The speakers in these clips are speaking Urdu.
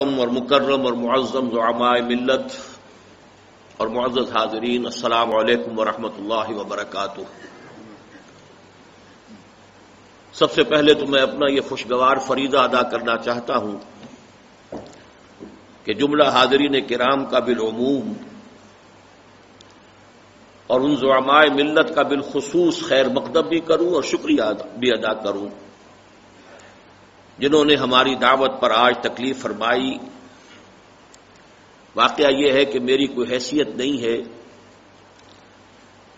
اور مکرم اور معظم زعماء ملت اور معزز حاضرین، السلام علیکم ورحمۃ اللہ وبرکاتہ۔ سب سے پہلے تو میں اپنا یہ خوشگوار فریضہ ادا کرنا چاہتا ہوں کہ جملہ حاضرین کرام کا بالعموم اور ان زعماء ملت کا بالخصوص خیر مقدم بھی کروں اور شکریہ بھی ادا کروں جنہوں نے ہماری دعوت پر آج تکلیف فرمائی۔ واقعہ یہ ہے کہ میری کوئی حیثیت نہیں ہے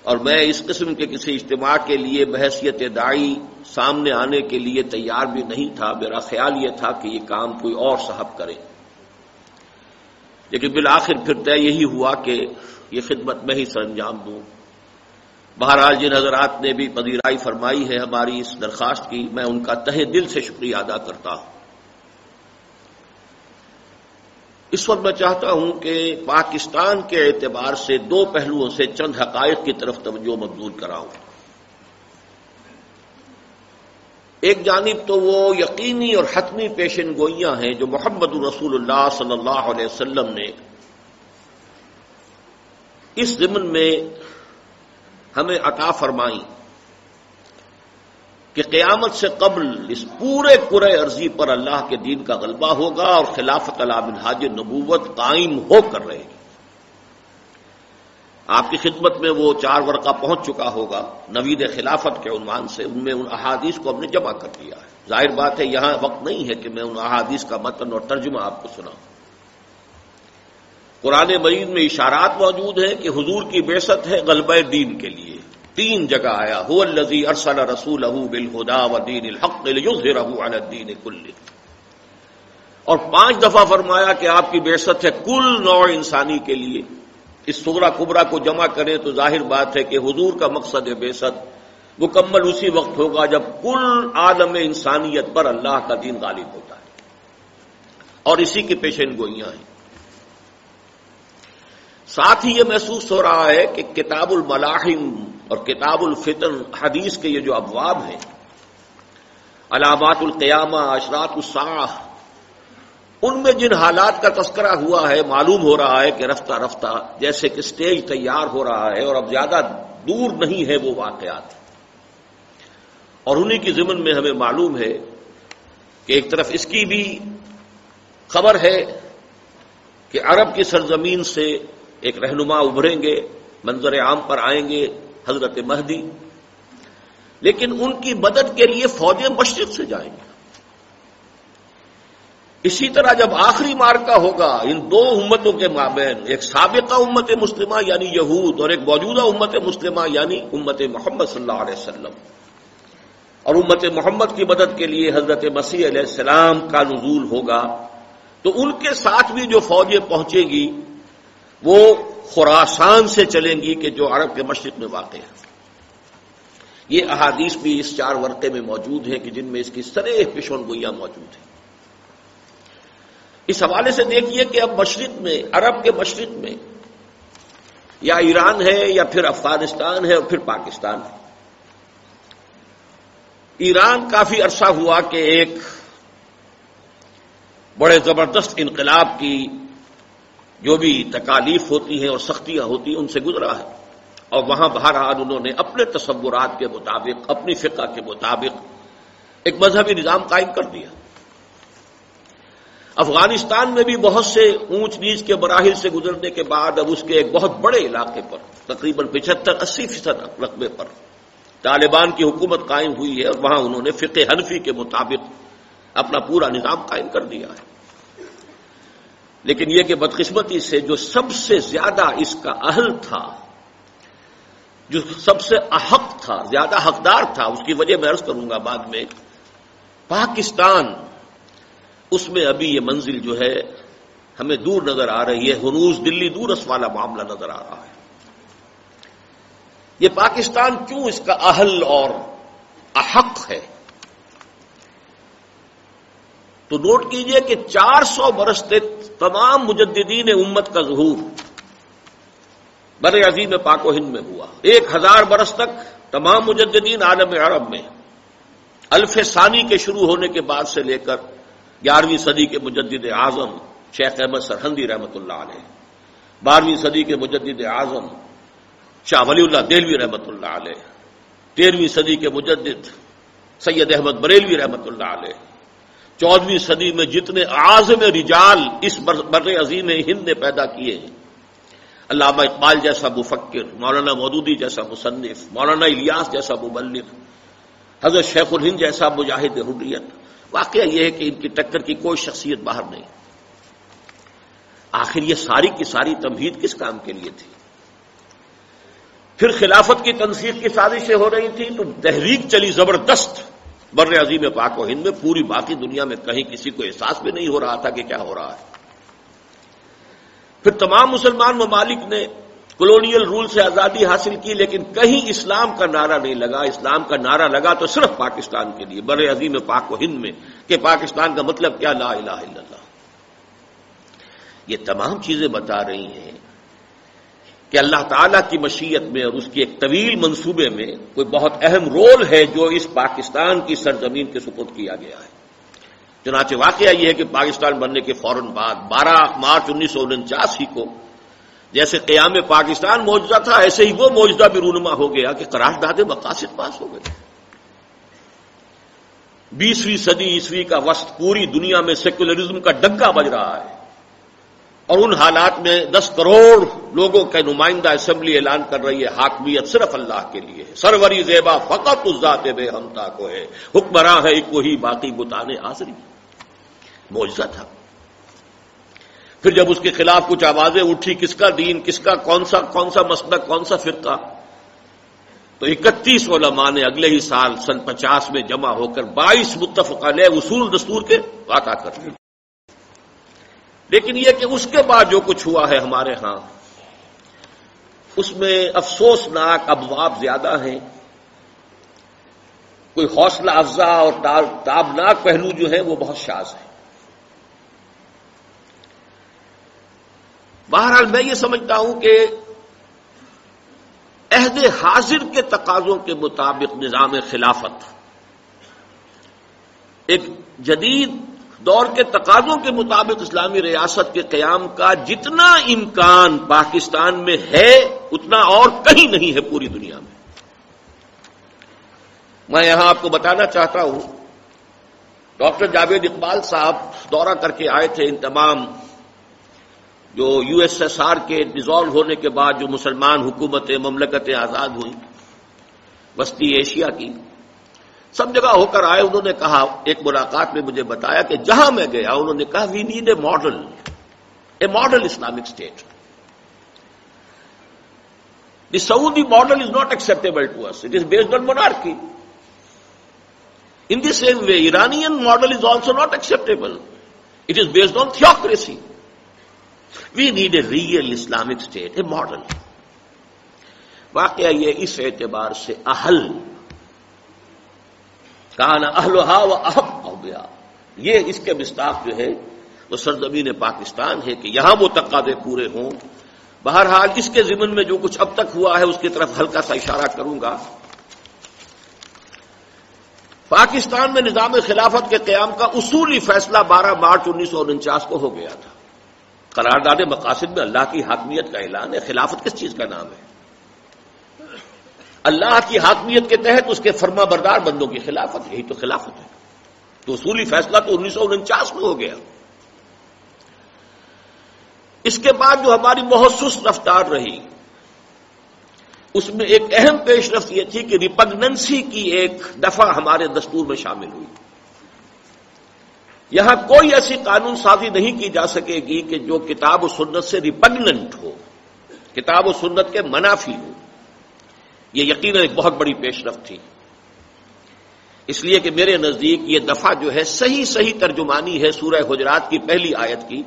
اور میں اس قسم کے کسی اجتماع کے لیے بحیثیت داعی سامنے آنے کے لیے تیار بھی نہیں تھا۔ میرا خیال یہ تھا کہ یہ کام کوئی اور صاحب کرے، لیکن بالآخر پھر طے یہی ہوا کہ یہ خدمت میں ہی سر انجام دوں۔ بہرحال جن حضرات نے بھی پذیرائی فرمائی ہے ہماری اس درخواست کی، میں ان کا تہہ دل سے شکریہ ادا کرتا ہوں۔ اس وقت میں چاہتا ہوں کہ پاکستان کے اعتبار سے دو پہلوؤں سے چند حقائق کی طرف توجہ مبذول کراؤں۔ ایک جانب تو وہ یقینی اور حتمی پیشن گوئیاں ہیں جو محمد رسول اللہ صلی اللہ علیہ وسلم نے اس ضمن میں ہمیں عطا فرمائی کہ قیامت سے قبل اس پورے کرۂ ارضی پر اللہ کے دین کا غلبہ ہوگا اور خلافت علی منہاج نبوت قائم ہو کر رہے گی۔ آپ کی خدمت میں وہ 4 ورقہ پہنچ چکا ہوگا نوید خلافت کے عنوان سے، ان میں ان احادیث کو ہم نے جمع کر دیا ہے۔ ظاہر بات ہے یہاں وقت نہیں ہے کہ میں ان احادیث کا متن اور ترجمہ آپ کو سناؤں۔ قرآن مجید میں اشارات موجود ہیں کہ حضور کی بعثت ہے غلبہ دین کے لیے۔ 3 جگہ آیا هو الذی ارسل رسولہ بالہدی ودین الحق لیظہرہ علی الدین کلہ، اور 5 دفعہ فرمایا کہ آپ کی بعثت ہے کل نوع انسانی کے لیے۔ اس صغرا کبرا کو جمع کریں تو ظاہر بات ہے کہ حضور کا مقصد بعثت مکمل اسی وقت ہوگا جب کل عالم انسانیت پر اللہ کا دین غالب ہوتا ہے، اور اسی کی پیشن گوئیاں ہیں۔ ساتھ ہی یہ محسوس ہو رہا ہے کہ کتاب الملاحم اور کتاب الفتن حدیث کے یہ جو ابواب ہیں، علامات القیامہ، اشراط الساعہ، ان میں جن حالات کا تذکرہ ہوا ہے معلوم ہو رہا ہے کہ رفتہ رفتہ جیسے کہ سٹیج تیار ہو رہا ہے اور اب زیادہ دور نہیں ہے وہ واقعات، اور انہی کی ضمن میں ہمیں معلوم ہے کہ ایک طرف اس کی بھی خبر ہے کہ عرب کی سرزمین سے ایک رہنما ابھریں گے، منظر عام پر آئیں گے، حضرت مہدی، لیکن ان کی مدد کے لیے فوجیں مشرق سے جائیں گے۔ اسی طرح جب آخری معرکہ ہوگا ان 2 امتوں کے مابین، ایک سابقہ امت مسلمہ یعنی یہود اور ایک موجودہ امت مسلمہ یعنی امت محمد صلی اللہ علیہ وسلم، اور امت محمد کی مدد کے لیے حضرت مسیح علیہ السلام کا نزول ہوگا، تو ان کے ساتھ بھی جو فوجیں پہنچیں گی وہ خراسان سے چلیں گی کہ جو عرب کے مشرق میں واقع ہے۔ یہ احادیث بھی اس 4 ورقے میں موجود ہیں کہ جن میں اس کی صریح پیشن گوئیاں موجود ہیں۔ اس حوالے سے دیکھیے کہ اب مشرق میں، عرب کے مشرق میں یا ایران ہے یا پھر افغانستان ہے اور پھر پاکستان ہے۔ ایران کافی عرصہ ہوا کہ ایک بڑے زبردست انقلاب کی جو بھی تکالیف ہوتی ہیں اور سختیاں ہوتی ہیں ان سے گزرا ہے، اور وہاں بہرحال انہوں نے اپنے تصورات کے مطابق، اپنی فقہ کے مطابق ایک مذہبی نظام قائم کر دیا۔ افغانستان میں بھی بہت سے اونچ نیچ کے مراحل سے گزرنے کے بعد اب اس کے ایک بہت بڑے علاقے پر، تقریباً 75-80% رقبے پر طالبان کی حکومت قائم ہوئی ہے، اور وہاں انہوں نے فقہ حنفی کے مطابق اپنا پورا نظام قائم کر دیا ہے۔ لیکن یہ کہ بدقسمتی سے جو سب سے زیادہ اس کا اہل تھا، جو سب سے احق تھا، زیادہ حقدار تھا، اس کی وجہ میں عرض کروں گا بعد میں، پاکستان، اس میں ابھی یہ منزل جو ہے ہمیں دور نظر آ رہی ہے، ہنوز دلی دورس والا معاملہ نظر آ رہا ہے۔ یہ پاکستان کیوں اس کا اہل اور احق ہے؟ تو نوٹ کیجئے کہ 400 برس تک تمام مجددین امت کا ظہور بر عظیم پاک و ہند میں ہوا۔ 1000 برس تک تمام مجددین عالم عرب میں، الف ثانی کے شروع ہونے کے بعد سے لے کر 11ویں صدی کے مجدد اعظم شیخ احمد سرہندی رحمۃ اللہ علیہ، 12ویں صدی کے مجدد اعظم شاہ ولی اللہ دہلوی رحمۃ اللہ علیہ، 13ویں صدی کے مجدد سید احمد بریلوی رحمۃ اللہ علیہ، 14ویں صدی میں جتنے اعاظم رجال اس بر عظیم ہند نے پیدا کیے ہیں، علامہ اقبال جیسا مفکر، مولانا مودودی جیسا مصنف، مولانا الیاس جیسا مبلغ، حضرت شیخ الہند جیسا مجاہد حریت، واقعہ یہ ہے کہ ان کی ٹکر کی کوئی شخصیت باہر نہیں۔ آخر یہ ساری کی ساری تمہید کس کام کے لیے تھی؟ پھر خلافت کی تنسیخ کی سازشیں ہو رہی تھیں تو تحریک چلی زبردست بر عظیم پاک و ہند میں، پوری باقی دنیا میں کہیں کسی کو احساس بھی نہیں ہو رہا تھا کہ کیا ہو رہا ہے۔ پھر تمام مسلمان ممالک نے کولونیل رول سے آزادی حاصل کی، لیکن کہیں اسلام کا نعرہ نہیں لگا۔ اسلام کا نعرہ لگا تو صرف پاکستان کے لیے، بر عظیم پاک و ہند میں، کہ پاکستان کا مطلب کیا؟ لا الہ الا اللہ۔ یہ تمام چیزیں بتا رہی ہیں کہ اللہ تعالیٰ کی مشیت میں اور اس کی ایک طویل منصوبے میں کوئی بہت اہم رول ہے جو اس پاکستان کی سرزمین کے سپرد کیا گیا ہے۔ چنانچہ واقعہ یہ ہے کہ پاکستان بننے کے فوراً بعد 12 مارچ 1949 ہی کو جیسے قیام پاکستان معجزہ تھا، ایسے ہی وہ معجزہ بھی رونما ہو گیا کہ قرارداد مقاصد پاس ہو گئے۔ 20ویں صدی عیسوی کا وسط، پوری دنیا میں سیکولرزم کا ڈگا بج رہا ہے، اور ان حالات میں 10 کروڑ لوگوں کا نمائندہ اسمبلی اعلان کر رہی ہے حاکمیت صرف اللہ کے لیے ہے، سروری زیبا فقط اس ذات بے ہمتا کو ہے، حکمراں ہے ایک وہی باقی بتانے آزری۔ معجزہ تھا۔ پھر جب اس کے خلاف کچھ آوازیں اٹھی، کس کا دین، کس کا کون سا مسلک، کون سا فرقہ، تو 31 علماء نے اگلے ہی سال سن 50 میں جمع ہو کر 22 متفق علیہ اصول دستور کے واقع کر دیے۔ لیکن یہ کہ اس کے بعد جو کچھ ہوا ہے ہمارے ہاں، اس میں افسوسناک ابواب زیادہ ہیں، کوئی حوصلہ افزا اور تابناک پہلو جو ہیں وہ بہت شاذ ہیں۔ بہرحال میں یہ سمجھتا ہوں کہ عہد حاضر کے تقاضوں کے مطابق نظام خلافت، ایک جدید دور کے تقاضوں کے مطابق اسلامی ریاست کے قیام کا جتنا امکان پاکستان میں ہے اتنا اور کہیں نہیں ہے پوری دنیا میں۔ میں یہاں آپ کو بتانا چاہتا ہوں، ڈاکٹر جاوید اقبال صاحب دورہ کر کے آئے تھے ان تمام جو USSR کے ڈیزالو ہونے کے بعد جو مسلمان حکومتیں، مملکتیں آزاد ہوئیں وسطی ایشیا کی، سب جگہ ہو کر آئے۔ انہوں نے کہا، ایک ملاقات میں مجھے بتایا کہ جہاں میں گیا انہوں نے کہا we need a model Islamic state. The Saudi model is not acceptable to us، it is based on monarchy۔ In the same way, Iranian model is also not acceptable. It is based on theocracy. We need a real Islamic state, a model. واقعہ یہ اس اعتبار سے اہل کان اہلھا و احق بہا، یہ اس کے مصداق جو ہے وہ سرزمین پاکستان ہے کہ یہاں وہ تقاضے پورے ہوں۔ بہرحال اس کے ضمن میں جو کچھ اب تک ہوا ہے اس کی طرف ہلکا سا اشارہ کروں گا۔ پاکستان میں نظام خلافت کے قیام کا اصولی فیصلہ 12 مارچ 1949 کو ہو گیا تھا۔ قرارداد مقاصد میں اللہ کی حاکمیت کا اعلان ہے۔ خلافت کس چیز کا نام ہے؟ اللہ کی حاکمیت کے تحت اس کے فرما بردار بندوں کی خلافت، یہی تو خلافت ہے۔ تو اصولی فیصلہ تو 1949 میں ہو گیا۔ اس کے بعد جو ہماری محسوس رفتار رہی اس میں ایک اہم پیش رفت یہ تھی کہ ریپگننسی کی ایک دفعہ ہمارے دستور میں شامل ہوئی۔ یہاں کوئی ایسی قانون سازی نہیں کی جا سکے گی کہ جو کتاب و سنت سے ریپگننٹ ہو، کتاب و سنت کے منافی ہو۔ یہ یقیناً ایک بہت بڑی پیش رفت تھی، اس لیے کہ میرے نزدیک یہ دفعہ جو ہے صحیح ترجمانی ہے سورہ حجرات کی پہلی آیت کی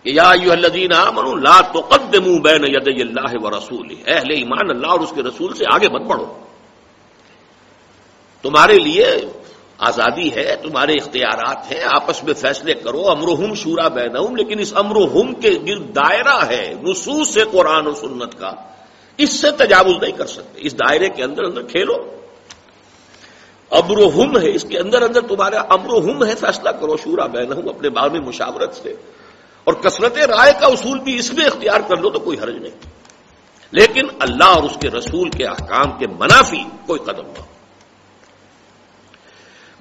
کہ یا ایھا الذین آمنوا لا تقدموا بین یدی اللہ ورسولہ، اہل ایمان اللہ اور اس کے رسول سے آگے مت بڑھو، تمہارے لیے آزادی ہے، تمہارے اختیارات ہیں، آپس میں فیصلے کرو، امرہم شورا بینہم، لیکن اس امرہم کے گرد دائرہ ہے نصوص قرآن و سنت کا، اس سے تجاوز نہیں کر سکتے، اس دائرے کے اندر کھیلو۔ امرہم ہے، اس کے اندر اندر تمہارا امرہم ہے، فیصلہ کرو شورا بینہم، اپنے باہمی مشاورت سے، اور کثرت رائے کا اصول بھی اس میں اختیار کر لو تو کوئی حرج نہیں، لیکن اللہ اور اس کے رسول کے احکام کے منافی کوئی قدم نہ ہو۔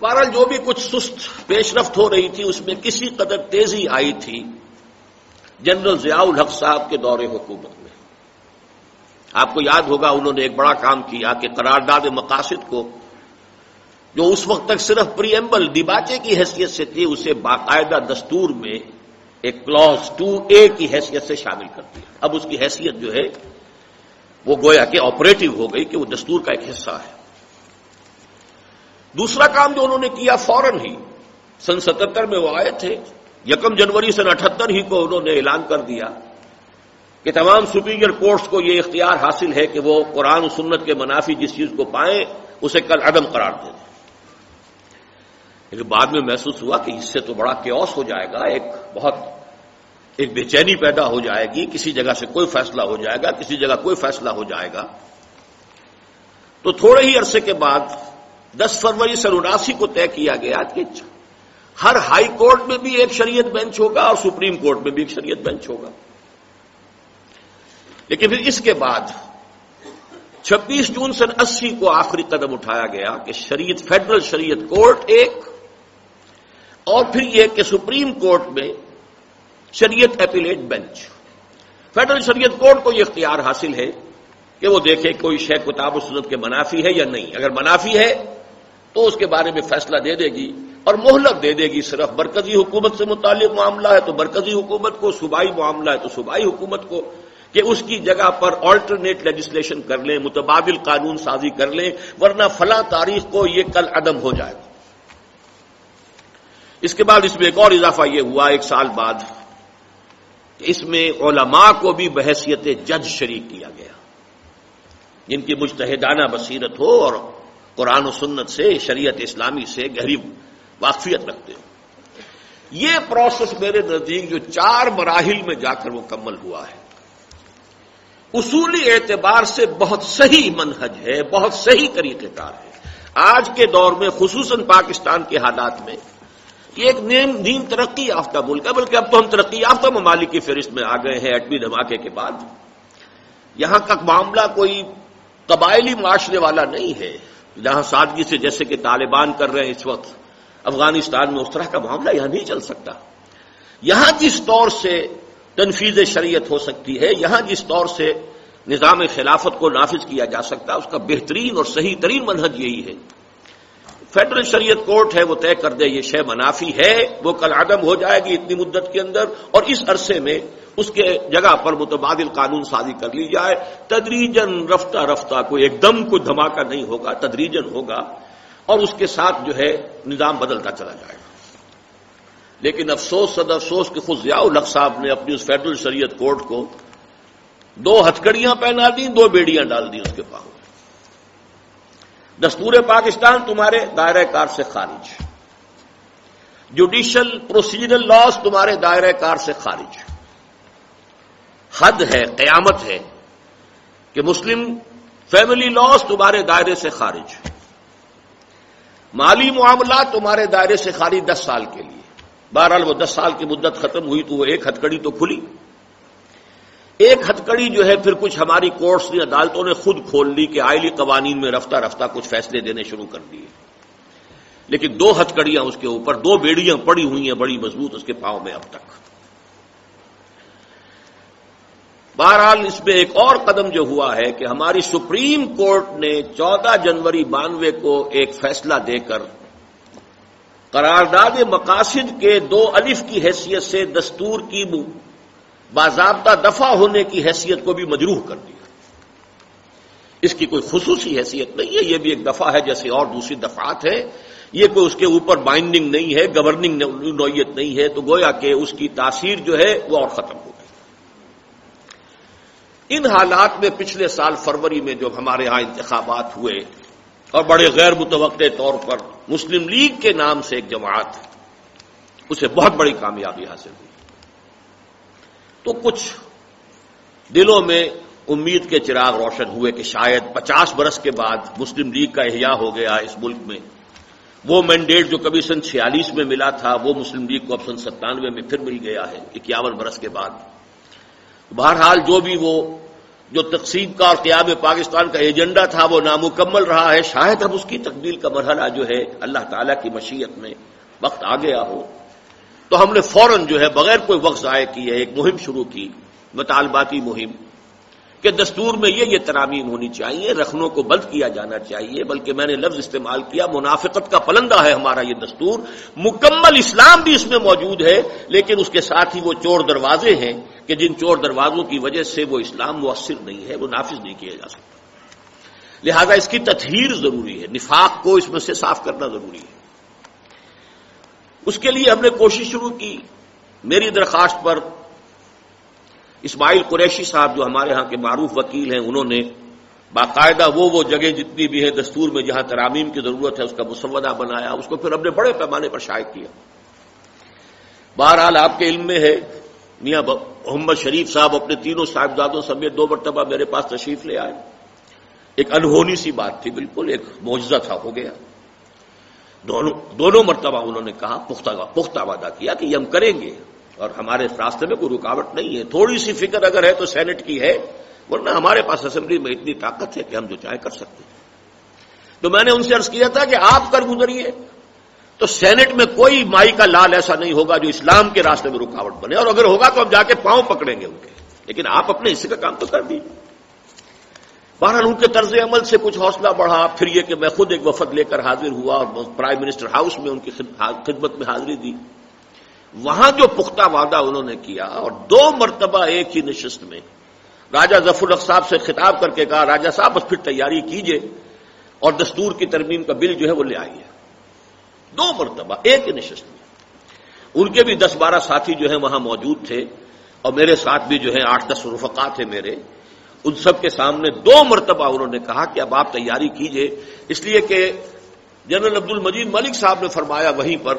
بہرحال جو بھی کچھ سست پیش رفت ہو رہی تھی اس میں کسی قدر تیزی آئی تھی جنرل ضیاء الحق صاحب کے دور حکومت میں۔ آپ کو یاد ہوگا انہوں نے ایک بڑا کام کیا کہ قرارداد مقاصد کو، جو اس وقت تک صرف پریمبل دیباچے کی حیثیت سے تھی، اسے باقاعدہ دستور میں ایک کلاز 2A کی حیثیت سے شامل کر دیا۔ اب اس کی حیثیت جو ہے وہ گویا کہ آپریٹو ہو گئی کہ وہ دستور کا ایک حصہ ہے۔ دوسرا کام جو انہوں نے کیا، فوراً ہی سن 77 میں وہ آئے تھے، 1 جنوری سن 78 ہی کو انہوں نے اعلان کر دیا کہ تمام سپیریئر کورٹس کو یہ اختیار حاصل ہے کہ وہ قرآن و سنت کے منافی جس چیز کو پائیں اسے کل عدم قرار دے دیں۔ لیکن بعد میں محسوس ہوا کہ اس سے تو بڑا کیوس ہو جائے گا، ایک بے چینی پیدا ہو جائے گی، کسی جگہ سے کوئی فیصلہ ہو جائے گا، کسی جگہ کوئی فیصلہ ہو جائے گا۔ تو تھوڑے ہی عرصے کے بعد 10 فروری سن 79 کو طے کیا گیا کہ ہر ہائی کورٹ میں بھی ایک شریعت بینچ ہوگا اور سپریم کورٹ میں بھی ایک شریعت بینچ ہوگا۔ لیکن پھر اس کے بعد 26 جون سن 80 کو آخری قدم اٹھایا گیا کہ فیڈرل شریعت کورٹ ایک، اور پھر یہ کہ سپریم کورٹ میں شریعت اپیلیٹ بینچ۔ فیڈرل شریعت کورٹ کو یہ اختیار حاصل ہے کہ وہ دیکھے کوئی شے کتاب و سنت کے منافی ہے یا نہیں، اگر منافی ہے تو اس کے بارے میں فیصلہ دے دے گی اور مہلت دے دے گی، صرف مرکزی حکومت سے متعلق معاملہ ہے تو مرکزی حکومت کو، صوبائی معاملہ ہے تو صوبائی حکومت کو، کہ اس کی جگہ پر آلٹرنیٹ لیجسلیشن کر لیں، متبادل قانون سازی کر لیں، ورنہ فلاں تاریخ کو یہ کل عدم ہو جائے گا۔ اس کے بعد اس میں ایک اور اضافہ یہ ہوا 1 سال بعد کہ اس میں علماء کو بھی بحیثیت جج شریک کیا گیا، جن کی مجتہدانہ بصیرت ہو اور قرآن و سنت سے، شریعت اسلامی سے گہری واقفیت رکھتے ہو۔ یہ پروسیس میرے نزدیک جو 4 مراحل میں جا کر مکمل ہوا ہے، اصولی اعتبار سے بہت صحیح منہج ہے، بہت صحیح طریقہ کار ہے۔ آج کے دور میں خصوصاً پاکستان کے حالات میں یہ ایک نیم ترقی یافتہ ملک ہے، بلکہ اب تو ہم ترقی یافتہ ممالک کی فہرست میں آ گئے ہیں ایٹمی دھماکے کے بعد۔ یہاں کا معاملہ کوئی قبائلی معاشرے والا نہیں ہے جہاں سادگی سے جیسے کہ طالبان کر رہے ہیں اس وقت افغانستان میں، اس طرح کا معاملہ یہاں نہیں چل سکتا۔ یہاں جس طور سے تنفیذ شریعت ہو سکتی ہے، یہاں جس طور سے نظام خلافت کو نافذ کیا جا سکتا ہے، اس کا بہترین اور صحیح ترین منہج یہی ہے۔ فیڈرل شریعت کورٹ ہے، وہ طے کر دے یہ شے منافی ہے، وہ کل عدم ہو جائے گی اتنی مدت کے اندر، اور اس عرصے میں اس کے جگہ پر متبادل قانون سازی کر لی جائے۔ تدریجاً، رفتہ رفتہ، کوئی ایک دم کوئی دھماکہ نہیں ہوگا، تدریجاً ہوگا، اور اس کے ساتھ جو ہے نظام بدلتا چلا جائے گا۔ لیکن افسوس صد افسوس کہ خود ضیاء الحق صاحب نے اپنی اس فیڈرل شریعت کورٹ کو 2 ہتھکڑیاں پہنا دیں، 2 بیڑیاں ڈال دیں اس کے پاؤں۔ دستور پاکستان تمہارے دائرہ کار سے خارج، جوڈیشل پروسیجرل لاز تمہارے دائرہ کار سے خارج۔ حد ہے، قیامت ہے کہ مسلم فیملی لاز تمہارے دائرے سے خارج، مالی معاملات تمہارے دائرے سے خارج 10 سال کے لیے۔ بہرحال وہ 10 سال کی مدت ختم ہوئی تو وہ ایک ہتھکڑی تو کھلی، ایک ہتھکڑی جو ہے پھر کچھ ہماری کورٹس نے، عدالتوں نے خود کھول لی کہ آئلی قوانین میں رفتہ رفتہ کچھ فیصلے دینے شروع کر دیے، لیکن 2 ہتھکڑیاں اس کے اوپر، 2 بیڑیاں پڑی ہوئی ہیں بڑی مضبوط اس کے پاؤں میں اب تک۔ بہرحال اس میں ایک اور قدم جو ہوا ہے کہ ہماری سپریم کورٹ نے 14 جنوری 92 کو ایک فیصلہ دے کر قرارداد مقاصد کے 2 الف کی حیثیت سے دستور کی باضابطہ دفع ہونے کی حیثیت کو بھی مجروح کر دیا۔ اس کی کوئی خصوصی حیثیت نہیں ہے، یہ بھی ایک دفعہ ہے جیسے اور دوسری دفعات ہے، یہ کوئی اس کے اوپر بائنڈنگ نہیں ہے، گورننگ نوعیت نہیں ہے، تو گویا کہ اس کی تاثیر جو ہے وہ اور ختم ہو گئی۔ ان حالات میں پچھلے سال فروری میں جب ہمارے ہاں انتخابات ہوئے اور بڑے غیر متوقع طور پر مسلم لیگ کے نام سے ایک جماعت، اسے بہت بڑی کامیابی حاصل ہوئی، تو کچھ دلوں میں امید کے چراغ روشن ہوئے کہ شاید 50 برس کے بعد مسلم لیگ کا احیاء ہو گیا اس ملک میں، وہ مینڈیٹ جو کبھی سن 46 میں ملا تھا وہ مسلم لیگ کو اب سن 97 میں پھر مل گیا ہے 51 برس کے بعد۔ بہرحال جو بھی وہ جو تقسیم کا اور قیام پاکستان کا ایجنڈا تھا وہ نامکمل رہا ہے، شاید اب اس کی تکمیل کا مرحلہ جو ہے اللہ تعالیٰ کی مشیت میں وقت آ گیا ہو، تو ہم نے فوراً جو ہے بغیر کوئی وقت ضائع کیے ایک مہم شروع کی، مطالباتی مہم، کہ دستور میں یہ ترامیم ہونی چاہیے، رکھنوں کو بند کیا جانا چاہیے، بلکہ میں نے لفظ استعمال کیا منافقت کا پلندہ ہے ہمارا یہ دستور، مکمل اسلام بھی اس میں موجود ہے، لیکن اس کے ساتھ ہی وہ چور دروازے ہیں کہ جن چور دروازوں کی وجہ سے وہ اسلام مؤثر نہیں ہے، وہ نافذ نہیں کیا جا سکتا۔ لہذا اس کی تطہیر ضروری ہے، نفاق کو اس میں سے صاف کرنا ضروری ہے۔ اس کے لیے ہم نے کوشش شروع کی، میری درخواست پر اسماعیل قریشی صاحب جو ہمارے ہاں کے معروف وکیل ہیں، انہوں نے باقاعدہ وہ جگہ جتنی بھی ہے دستور میں جہاں ترامیم کی ضرورت ہے اس کا مسودہ بنایا، اس کو پھر ہم نے بڑے پیمانے پر شائع کیا۔ بہرحال آپ کے علم میں ہے میاں محمد شریف صاحب اپنے تینوں صاحبزادوں سمیت 2 مرتبہ میرے پاس تشریف لے آئے، ایک انہونی سی بات تھی، بالکل ایک معجزہ تھا، ہو گیا۔ دونوں مرتبہ انہوں نے کہا، پختہ وعدہ کیا کہ یہ ہم کریں گے اور ہمارے راستے میں کوئی رکاوٹ نہیں ہے، تھوڑی سی فکر اگر ہے تو سینٹ کی ہے، ورنہ ہمارے پاس اسمبلی میں اتنی طاقت ہے کہ ہم جو چاہے کر سکتے ہیں۔ تو میں نے ان سے عرض کیا تھا کہ آپ کر گزریے تو سینٹ میں کوئی مائی کا لال ایسا نہیں ہوگا جو اسلام کے راستے میں رکاوٹ بنے، اور اگر ہوگا تو ہم جا کے پاؤں پکڑیں گے ان کے، لیکن آپ اپنے حصے کا کام تو کر دیجیے۔ بہرحال ان کے طرز عمل سے کچھ حوصلہ بڑھا، پھر یہ کہ میں خود ایک وفد لے کر حاضر ہوا اور پرائم منسٹر ہاؤس میں ان کی خدمت میں حاضری دی۔ وہاں جو پختہ وعدہ انہوں نے کیا، اور 2 مرتبہ ایک ہی نشست میں راجہ ظفر الحق صاحب سے خطاب کر کے کہا، راجہ صاحب بس پھر تیاری کیجئے اور دستور کی ترمیم کا بل جو ہے وہ لے آئیے۔ 2 مرتبہ ایک ہی نشست میں۔ ان کے بھی 10-12 ساتھی جو ہیں وہاں موجود تھے، اور میرے ساتھ بھی جو ہیں 8-10 رفقا تھے میرے، ان سب کے سامنے 2 مرتبہ انہوں نے کہا کہ اب آپ تیاری کیجئے، اس لیے کہ جنرل عبد المجید ملک صاحب نے فرمایا وہیں پر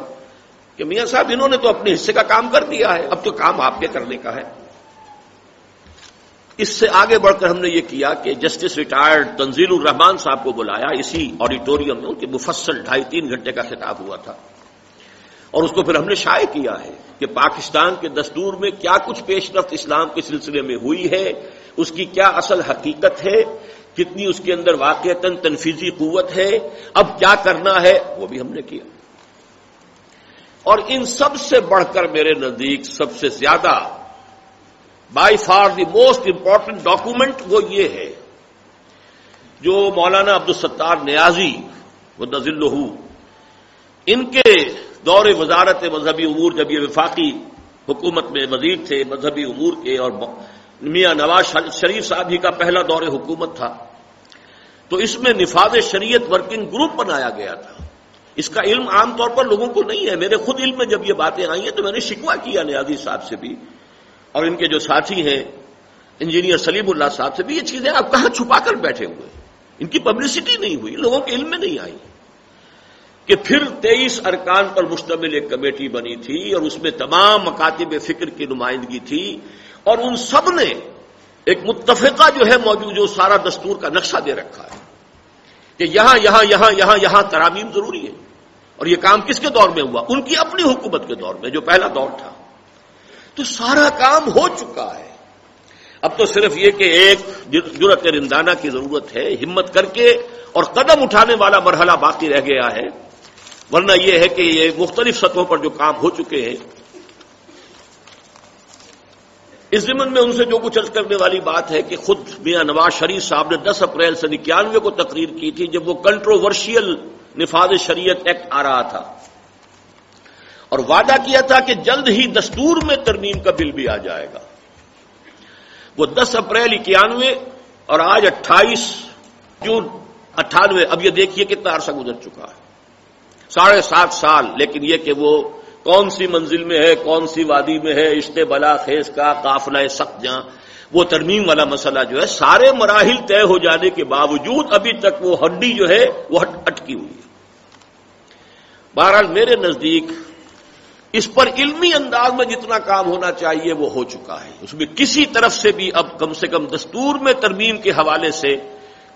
کہ میاں صاحب انہوں نے تو اپنے حصے کا کام کر دیا ہے، اب تو کام آپ کے کرنے کا ہے۔ اس سے آگے بڑھ کر ہم نے یہ کیا کہ جسٹس ریٹائرڈ تنزیل الرحمان صاحب کو بلایا، اسی آڈیٹوریم میں ان کے مفصل 2.5-3 گھنٹے کا خطاب ہوا تھا، اور اس کو پھر ہم نے شائع کیا ہے کہ پاکستان کے دستور میں کیا کچھ پیش رفت اسلام کے سلسلے میں ہوئی ہے، اس کی کیا اصل حقیقت ہے، کتنی اس کے اندر واقعتاً تنفیذی قوت ہے، اب کیا کرنا ہے، وہ بھی ہم نے کیا۔ اور ان سب سے بڑھ کر میرے نزدیک سب سے زیادہ by for the most important document وہ یہ ہے جو مولانا عبدالستار نیازی مدظلہ ان کے دور وزارت مذہبی امور، جب یہ وفاقی حکومت میں وزیر تھے مذہبی امور کے، اور میاں نواز شریف صاحب ہی کا پہلا دور حکومت تھا، تو اس میں نفاذ شریعت ورکنگ گروپ بنایا گیا تھا۔ اس کا علم عام طور پر لوگوں کو نہیں ہے، میرے خود علم میں جب یہ باتیں آئی ہیں تو میں نے شکوہ کیا نیازی صاحب سے بھی، اور ان کے جو ساتھی ہیں انجینئر سلیم اللہ صاحب سے بھی، یہ چیزیں آپ کہاں چھپا کر بیٹھے ہوئے، ان کی پبلسٹی نہیں ہوئی، لوگوں کے علم میں نہیں آئی کہ پھر 23 ارکان پر مشتمل ایک کمیٹی بنی تھی، اور اس میں تمام مکاتب فکر کی نمائندگی تھی، اور ان سب نے ایک متفقہ جو ہے موجود جو سارا دستور کا نقشہ دے رکھا ہے کہ یہاں یہاں یہاں یہاں یہاں ترامیم ضروری ہے۔ اور یہ کام کس کے دور میں ہوا؟ ان کی اپنی حکومت کے دور میں، جو پہلا دور تھا۔ تو سارا کام ہو چکا ہے، اب تو صرف یہ کہ ایک جرأت رندانہ کی ضرورت ہے، ہمت کر کے اور قدم اٹھانے والا مرحلہ باقی رہ گیا ہے، ورنہ یہ ہے کہ یہ مختلف سطحوں پر جو کام ہو چکے ہیں۔ اس ضمن میں ان سے جو کچھ عرض کرنے والی بات ہے کہ خود میاں نواز شریف صاحب نے 10 اپریل 1991 کو تقریر کی تھی، جب وہ کنٹروورشیل نفاذ شریعت ایکٹ آ رہا تھا، اور وعدہ کیا تھا کہ جلد ہی دستور میں ترمیم کا بل بھی آ جائے گا۔ وہ 10 اپریل 91 اور آج 28 جون 98، اب یہ دیکھیے کتنا عرصہ گزر چکا ہے، 7.5 سال۔ لیکن یہ کہ وہ کون سی منزل میں ہے، کون سی وادی میں ہے، عشق بلا خیز کا قافلہ سخت جاں، وہ ترمیم والا مسئلہ جو ہے سارے مراحل طے ہو جانے کے باوجود ابھی تک وہ ہڈی جو ہے وہ اٹکی ہوئی ہے۔ بہرحال میرے نزدیک اس پر علمی انداز میں جتنا کام ہونا چاہیے وہ ہو چکا ہے، اس میں کسی طرف سے بھی اب کم سے کم دستور میں ترمیم کے حوالے سے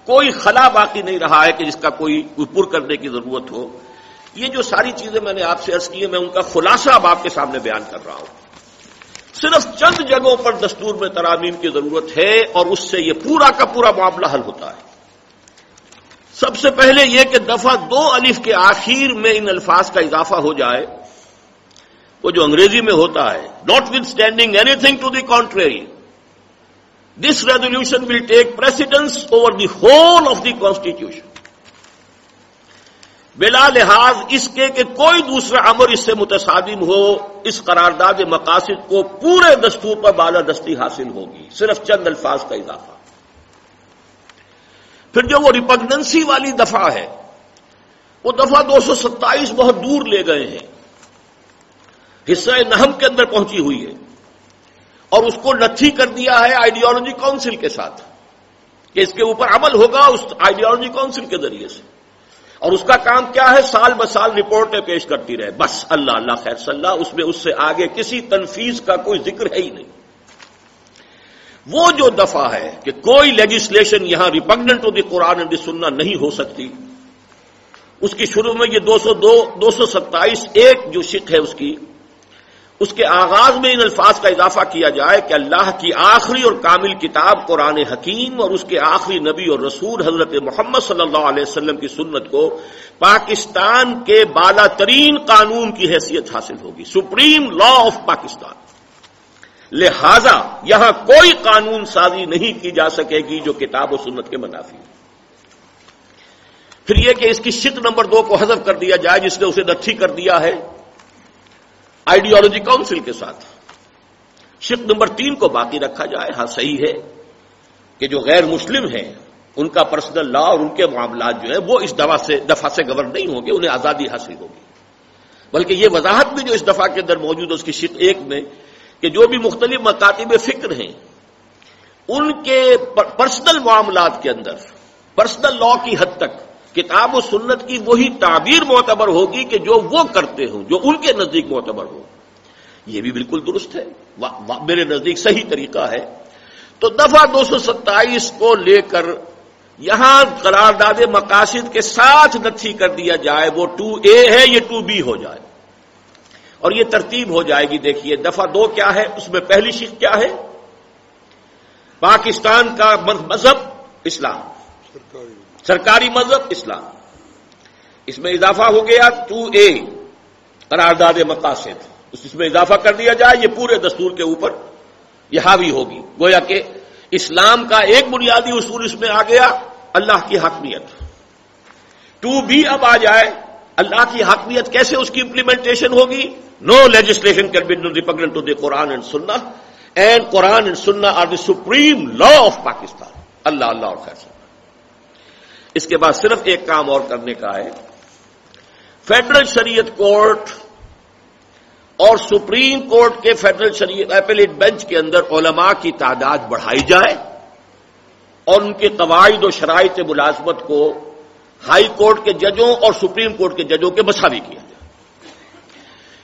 کوئی خلا باقی نہیں رہا ہے کہ جس کا کوئی پر کرنے کی ضرورت ہو۔ یہ جو ساری چیزیں میں نے آپ سے عرض کی ہیں، میں ان کا خلاصہ اب آپ کے سامنے بیان کر رہا ہوں۔ صرف چند جگہوں پر دستور میں ترامیم کی ضرورت ہے اور اس سے یہ پورا کا پورا معاملہ حل ہوتا ہے۔ سب سے پہلے یہ کہ دفعہ 2 الف کے آخر میں ان الفاظ کا اضافہ ہو جائے، وہ جو انگریزی میں ہوتا ہے notwithstanding anything to the contrary this resolution will take precedence over the whole of the constitution, بلا لحاظ اس کے کہ کوئی دوسرا امر اس سے متصادم ہو، اس قرارداد مقاصد کو پورے دستور پر بالادستی حاصل ہوگی، صرف چند الفاظ کا اضافہ۔ پھر جو وہ ریپگننسی والی دفعہ ہے، وہ دفعہ 227 بہت دور لے گئے ہیں، حصہ نہم کے اندر پہنچی ہوئی ہے، اور اس کو نتھی کر دیا ہے آئیڈیالوجی کونسل کے ساتھ کہ اس کے اوپر عمل ہوگا اس آئیڈیالوجی کونسل کے ذریعے سے، اور اس کا کام کیا ہے؟ سال بسال رپورٹیں پیش کرتی رہے، بس اللہ اللہ خیر صلی اللہ، اس میں اس سے آگے کسی تنفیذ کا کوئی ذکر ہے ہی نہیں۔ وہ جو دفعہ ہے کہ کوئی لیجسلیشن یہاں ریپگننٹ to the Quran and the سنہ نہیں ہو سکتی، اس کی شروع میں یہ 227 ایک جو شق ہے اس کے آغاز میں ان الفاظ کا اضافہ کیا جائے کہ اللہ کی آخری اور کامل کتاب قرآن حکیم اور اس کے آخری نبی اور رسول حضرت محمد صلی اللہ علیہ وسلم کی سنت کو پاکستان کے بالا ترین قانون کی حیثیت حاصل ہوگی، سپریم لا آف پاکستان۔ لہذا یہاں کوئی قانون سازی نہیں کی جا سکے گی جو کتاب و سنت کے منافی ہے۔ پھر یہ کہ اس کی شق نمبر 2 کو حذف کر دیا جائے، جس نے اسے نتھی کر دیا ہے آئیڈیالوجی کونسل کے ساتھ۔ شق نمبر 3 کو باقی رکھا جائے۔ ہاں صحیح ہے کہ جو غیر مسلم ہیں ان کا پرسنل لا اور ان کے معاملات جو ہیں وہ اس دفعہ سے گورن نہیں ہوں گے، انہیں آزادی حاصل ہوگی، بلکہ یہ وضاحت بھی جو اس دفعہ کے اندر موجود ہے اس کی شق 1 میں کہ جو بھی مختلف مکاتب فکر ہیں ان کے پرسنل معاملات کے اندر پرسنل لا کی حد تک کتاب و سنت کی وہی تعبیر معتبر ہوگی کہ جو وہ کرتے ہوں، جو ان کے نزدیک معتبر ہو۔ یہ بھی بالکل درست ہے، میرے نزدیک صحیح طریقہ ہے۔ تو دفعہ 227 کو لے کر یہاں قرارداد مقاصد کے ساتھ نتھی کر دیا جائے، وہ 2A ہے، یہ 2B ہو جائے، اور یہ ترتیب ہو جائے گی۔ دیکھیے دفعہ 2 کیا ہے، اس میں پہلی شق کیا ہے؟ پاکستان کا مذہب اسلام، سرکاری مذہب اسلام۔ اس میں اضافہ ہو گیا 2A قرارداد مقاصد، اس میں اضافہ کر دیا جائے، یہ پورے دستور کے اوپر یہ حاوی ہوگی۔ گویا کہ اسلام کا ایک بنیادی اصول اس میں آ گیا، اللہ کی حاکمیت۔ 2B اب آ جائے، اللہ کی حاکمیت کیسے اس کی امپلیمنٹیشن ہوگی؟ No legislation can be repugnant to the Quran and Sunnah, and Quran and Sunnah are the supreme law of Pakistan. اللہ اللہ اور خیر۔ اس کے بعد صرف ایک کام اور کرنے کا ہے، فیڈرل شریعت کورٹ اور سپریم کورٹ کے فیڈرل شریعت ایپیلیٹ بینچ کے اندر علماء کی تعداد بڑھائی جائے اور ان کے قواعد و شرائط ملازمت کو ہائی کورٹ کے ججوں اور سپریم کورٹ کے ججوں کے مساوی کیا جائے۔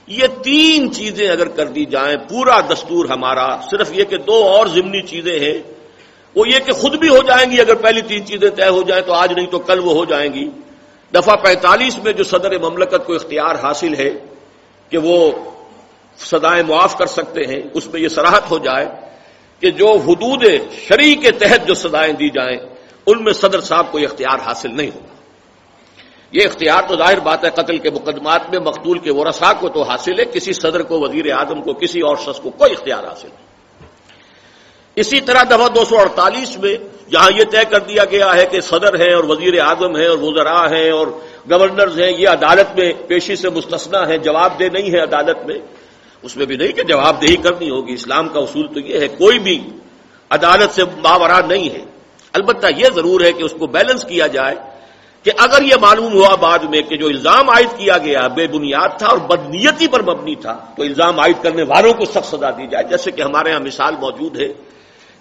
یہ 3 چیزیں اگر کر دی جائیں، پورا دستور ہمارا، صرف یہ کہ 2 اور ضمنی چیزیں ہیں، وہ یہ کہ خود بھی ہو جائیں گی، اگر پہلی 3 چیزیں طے ہو جائیں تو آج نہیں تو کل وہ ہو جائیں گی۔ دفعہ 45 میں جو صدر مملکت کو اختیار حاصل ہے کہ وہ سزائیں معاف کر سکتے ہیں، اس میں یہ صراحت ہو جائے کہ جو حدود شرعی کے تحت جو سزائیں دی جائیں ان میں صدر صاحب کو یہ اختیار حاصل نہیں ہوگا۔ یہ اختیار تو ظاہر بات ہے قتل کے مقدمات میں مقتول کے ورثاء کو تو حاصل ہے، کسی صدر کو، وزیر اعظم کو، کسی اور شخص کو کوئی اختیار حاصل نہیں۔ اسی طرح دفعہ 248 میں جہاں یہ طے کر دیا گیا ہے کہ صدر ہیں اور وزیر اعظم ہیں اور وزراء ہیں اور گورنرز ہیں، یہ عدالت میں پیشی سے مستثنیٰ ہیں، جواب دہ نہیں ہے عدالت میں، اس میں بھی نہیں کہ جواب دہی کرنی ہوگی۔ اسلام کا اصول تو یہ ہے کوئی بھی عدالت سے ماورا نہیں ہے، البتہ یہ ضرور ہے کہ اس کو بیلنس کیا جائے کہ اگر یہ معلوم ہوا بعد میں کہ جو الزام عائد کیا گیا بے بنیاد تھا اور بدنیتی پر مبنی تھا تو الزام عائد کرنے والوں کو سخت سزا دی جائے۔ جیسے کہ ہمارے ہاں مثال موجود ہے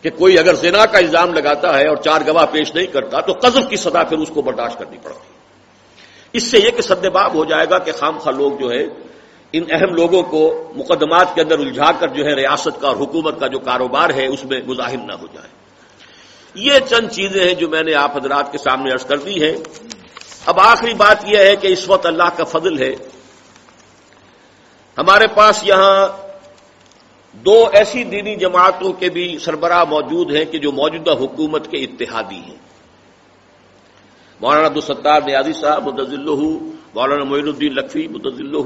کہ کوئی اگر زنا کا الزام لگاتا ہے اور 4 گواہ پیش نہیں کرتا تو قذف کی سزا پھر اس کو برداشت کرنی پڑتی ہے۔ اس سے یہ کہ سد باب ہو جائے گا کہ خام خواہ لوگ جو ہے ان اہم لوگوں کو مقدمات کے اندر الجھا کر جو ہے ریاست کا اور حکومت کا جو کاروبار ہے اس میں مزاحم نہ ہو جائے۔ یہ چند چیزیں ہیں جو میں نے آپ حضرات کے سامنے عرض کر دی ہیں۔ اب آخری بات یہ ہے کہ اس وقت اللہ کا فضل ہے، ہمارے پاس یہاں دو ایسی دینی جماعتوں کے بھی سربراہ موجود ہیں کہ جو موجودہ حکومت کے اتحادی ہیں، مولانا عبدالستار نیازی صاحب مدظلہ، مولانا معین الدین لکھوی مدظلہ۔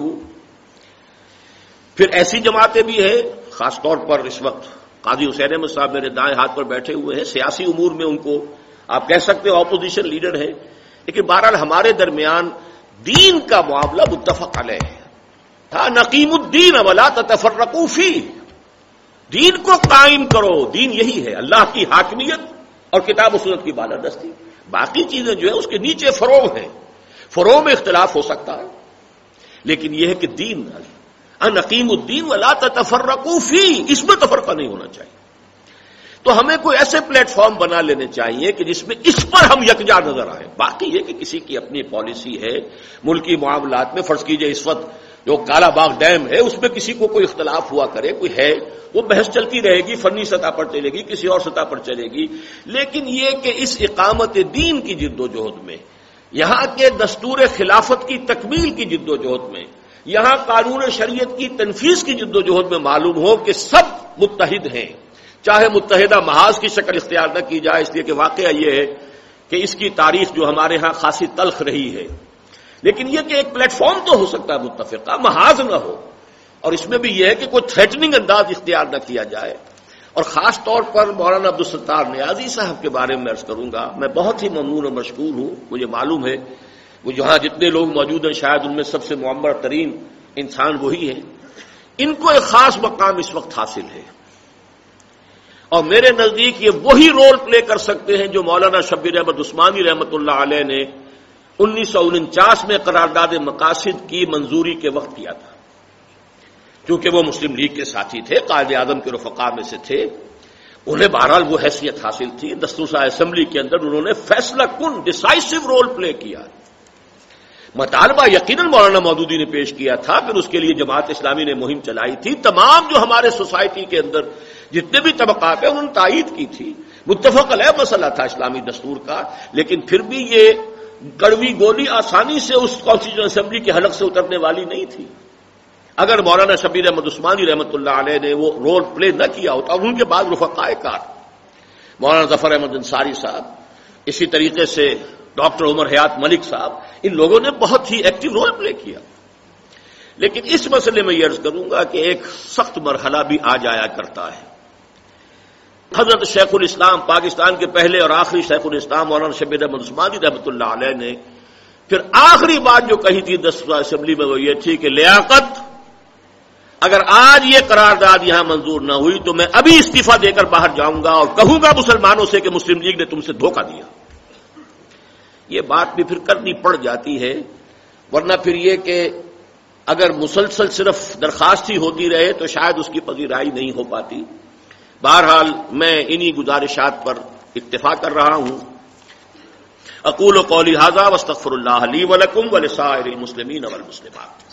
پھر ایسی جماعتیں بھی ہیں، خاص طور پر اس وقت قاضی حسین احمد صاحب میرے دائیں ہاتھ پر بیٹھے ہوئے ہیں، سیاسی امور میں ان کو آپ کہہ سکتے ہو اپوزیشن لیڈر ہے، لیکن بہرحال ہمارے درمیان دین کا معاملہ متفق علیہ ہے۔ ہاں، نقیم الدین ولا تتفرقوا فیہ، دین کو قائم کرو، دین یہی ہے، اللہ کی حاکمیت اور کتاب و سنت کی بالادستی، باقی چیزیں جو ہے اس کے نیچے فروع ہیں، فروع میں اختلاف ہو سکتا ہے، لیکن یہ ہے کہ دین نقیم الدین ولا تتفرقوا فیہ، اس میں تفرقہ نہیں ہونا چاہیے۔ تو ہمیں کوئی ایسے پلیٹ فارم بنا لینے چاہیے کہ جس میں اس پر ہم یکجا نظر آئیں۔ باقی یہ کہ کسی کی اپنی پالیسی ہے ملکی معاملات میں، فرض کیجئے اس وقت جو کالا باغ ڈیم ہے اس میں کسی کو کوئی اختلاف ہوا کرے، کوئی ہے، وہ بحث چلتی رہے گی، فنی سطح پر چلے گی، کسی اور سطح پر چلے گی، لیکن یہ کہ اس اقامت دین کی جد و جہد میں، یہاں کے دستور خلافت کی تکمیل کی جد و جہد میں، یہاں قانون شریعت کی تنفیذ کی جد و جہد میں معلوم ہو کہ سب متحد ہیں، چاہے متحدہ محاذ کی شکل اختیار نہ کی جائے، اس لیے کہ واقعہ یہ ہے کہ اس کی تاریخ جو ہمارے ہاں خاصی تلخ رہی ہے، لیکن یہ کہ ایک پلیٹ فارم تو ہو سکتا ہے متفقہ، محاذ نہ ہو، اور اس میں بھی یہ ہے کہ کوئی تھریٹننگ انداز اختیار نہ کیا جائے۔ اور خاص طور پر مولانا عبدالستار نیازی صاحب کے بارے میں عرض کروں گا، میں بہت ہی ممنون اور مشکور ہوں، مجھے معلوم ہے وہ جہاں جتنے لوگ موجود ہیں شاید ان میں سب سے معمر ترین انسان وہی ہیں، ان کو ایک خاص مقام اس وقت حاصل ہے، اور میرے نزدیک یہ وہی رول پلے کر سکتے ہیں جو مولانا شبیر احمد عثمانی رحمۃ اللہ علیہ نے 1949 میں قرارداد مقاصد کی منظوری کے وقت کیا تھا، کیونکہ وہ مسلم لیگ کے ساتھی تھے، قائد اعظم کے رفقاء میں سے تھے، انہیں بہرحال وہ حیثیت حاصل تھی، دستور اسمبلی کے اندر انہوں نے فیصلہ کن ڈیسائسو رول پلے کیا۔ مطالبہ یقیناً مولانا مودودی نے پیش کیا تھا، پھر اس کے لیے جماعت اسلامی نے مہم چلائی تھی، تمام جو ہمارے سوسائٹی کے اندر جتنے بھی طبقات ہیں انہوں نے تائید کی تھی، متفق علیہ مسئلہ تھا اسلامی دستور کا، لیکن پھر بھی یہ کڑوی گولی آسانی سے اس کانسٹیٹیوشن اسمبلی کے حلق سے اترنے والی نہیں تھی۔ اگر مولانا شبیر احمد عثمانی رحمۃ اللہ علیہ نے وہ رول پلے نہ کیا ہوتا، اور ان کے بعد رفقائے کار مولانا ظفر احمد انصاری صاحب، اسی طریقے سے ڈاکٹر عمر حیات ملک صاحب، ان لوگوں نے بہت ہی ایکٹیو رول پلے کیا، لیکن اس مسئلے میں یہ عرض کروں گا کہ ایک سخت مرحلہ بھی آ جایا کرتا ہے۔ حضرت شیخ الاسلام، پاکستان کے پہلے اور آخری شیخ الاسلام مولانا شبیر احمد عثمانی رحمۃ اللہ علیہ نے پھر آخری بات جو کہی تھی دستور اسمبلی میں وہ یہ تھی کہ لیاقت، اگر آج یہ قرارداد یہاں منظور نہ ہوئی تو میں ابھی استعفیٰ دے کر باہر جاؤں گا اور کہوں گا مسلمانوں سے کہ مسلم لیگ نے تم سے دھوکہ دیا۔ یہ بات بھی پھر کرنی پڑ جاتی ہے، ورنہ پھر یہ کہ اگر مسلسل صرف درخواست ہی ہوتی رہے تو شاید اس کی پذیرائی نہیں ہو پاتی۔ بہرحال میں انہی گزارشات پر اکتفا کر رہا ہوں۔ اقول قولی ھذا واستغفر اللہ لی ولکم ولسائر المسلمین والمسلمات۔